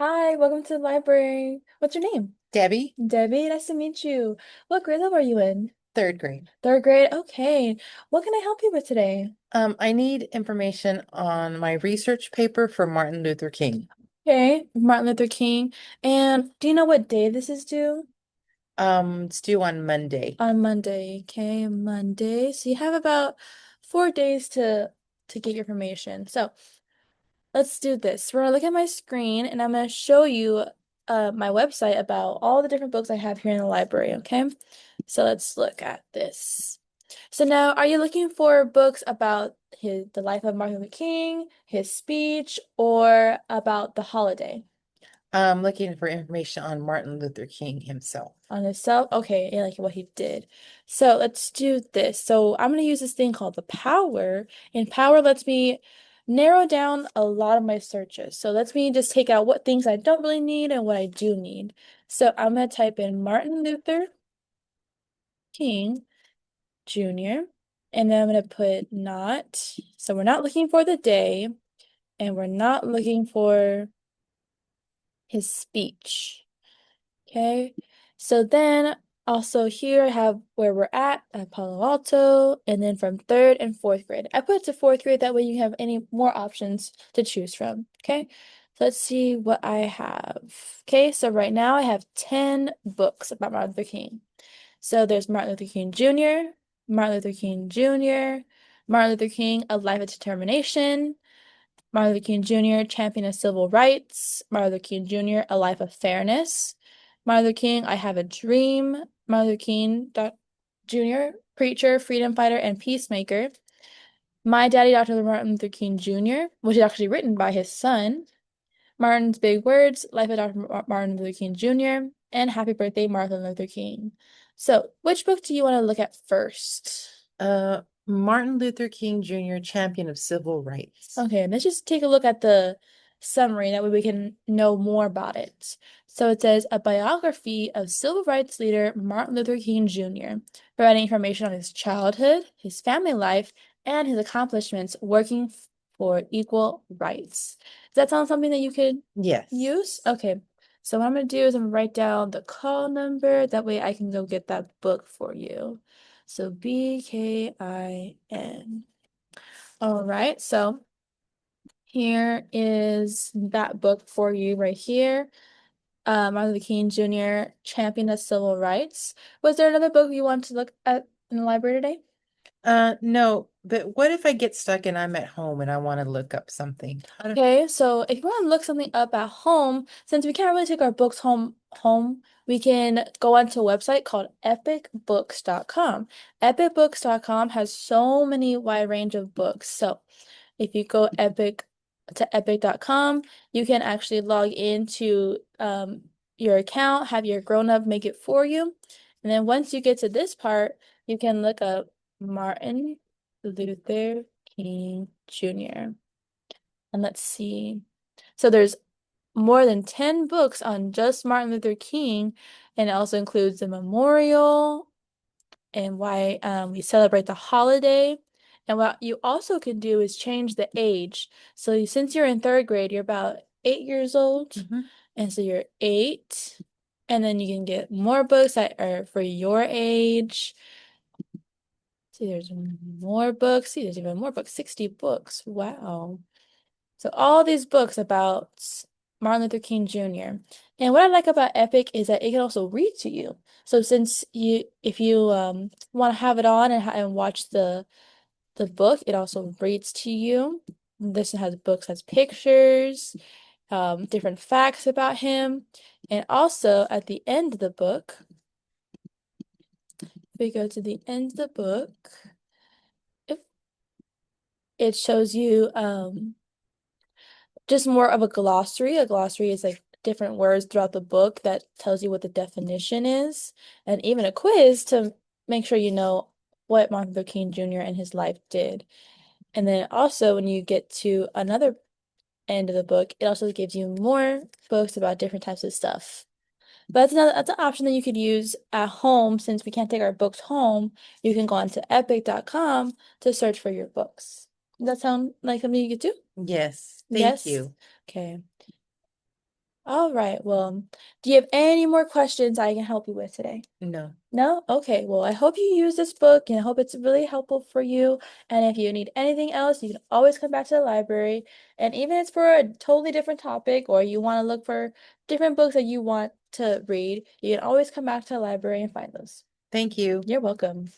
Hi, welcome to the library. What's your name? Debbie, Debbie, nice to meet you. What grade level are you in? third grade. Third grade? Okay. What can I help you with today? I need information on my research paper for Martin Luther King. Okay, Martin Luther King. And do you know what day this is due? It's due on Monday. On Monday. Okay, Monday. So you have about 4 days to get your information. So let's do this. We're gonna look at my screen and I'm gonna show you my website about all the different books I have here in the library, okay? So let's look at this. So now, are you looking for books about the life of Martin Luther King, his speech, or about the holiday I'm looking for information on Martin Luther King himself. on himself? Okay, yeah, like what he did. So let's do this. So I'm going to use this thing called the Power, and Power lets me narrow down a lot of my searches. So lets me just take out what things I don't really need and what I do need. So I'm going to type in Martin Luther King Jr. And then I'm going to put not. So we're not looking for the day. And we're not looking for his speech. Okay. So then also here I have where we're at Palo Alto, and then from third and fourth grade. I put it to fourth grade, that way you have any more options to choose from. Okay. So let's see what I have. Okay, so right now I have 10 books about Martin Luther King. So there's Martin Luther King Jr., Martin Luther King Jr., Martin Luther King, A Life of Determination, Martin Luther King Jr., Champion of Civil Rights, Martin Luther King Jr., A Life of Fairness, Martin Luther King, I Have a Dream, Martin Luther King Jr., Preacher, Freedom Fighter, and Peacemaker, My Daddy, Dr. Martin Luther King Jr., which is actually written by his son, Martin's Big Words, Life of Dr. Martin Luther King Jr., and Happy Birthday, Martin Luther King. So, which book do you want to look at first? Martin Luther King Jr., champion of civil rights. Okay, let's just take a look at the summary. That way we can know more about it. So it says a biography of civil rights leader Martin Luther King Jr., providing information on his childhood, his family life, and his accomplishments working for equal rights. Does that sound something that you could Yes. use? Okay. So what I'm gonna do is I'm gonna write down the call number. That way I can go get that book for you. So BKIN. All right. So here is that book for you right here. Martin Luther King Jr., Champion of Civil Rights. Was there another book you want to look at in the library today? No, but what if I get stuck and I'm at home and I want to look up something? Okay, so if you want to look something up at home, since we can't really take our books home, we can go onto a website called epicbooks.com. Epicbooks.com has so many wide range of books. So if you go epic.com, you can actually log into your account, have your grown-up make it for you. And then once you get to this part, you can look up Martin Luther King Jr. And let's see. So there's more than 10 books on just Martin Luther King, and it also includes the memorial and why we celebrate the holiday. And what you also can do is change the age. So since you're in third grade, you're about 8 years old. Mhm. And so you're 8. And then you can get more books that are for your age. See, there's more books. See, there's even more books, 60 books. Wow. So all these books about Martin Luther King Jr. And what I like about Epic is that it can also read to you. So since if you want to have it on and watch the book, it also reads to you. This has books, has pictures, different facts about him. And also at the end of the book, if we go to the end of the book, it it shows you just more of a glossary. A glossary is like different words throughout the book that tells you what the definition is, and even a quiz to make sure you know what Martin Luther King Jr. and his life did. And then also, when you get to another end of the book, it also gives you more books about different types of stuff. But that's an option that you could use at home since we can't take our books home. You can go onto epic.com to search for your books. Does that sound like something you could do? Yes, thank Yes? you. Okay. All right. Well, do you have any more questions I can help you with today? No. No? Okay. Well, I hope you use this book and I hope it's really helpful for you. And if you need anything else, you can always come back to the library. And even if it's for a totally different topic or you want to look for different books that you want to read, you can always come back to the library and find those. Thank you. You're welcome.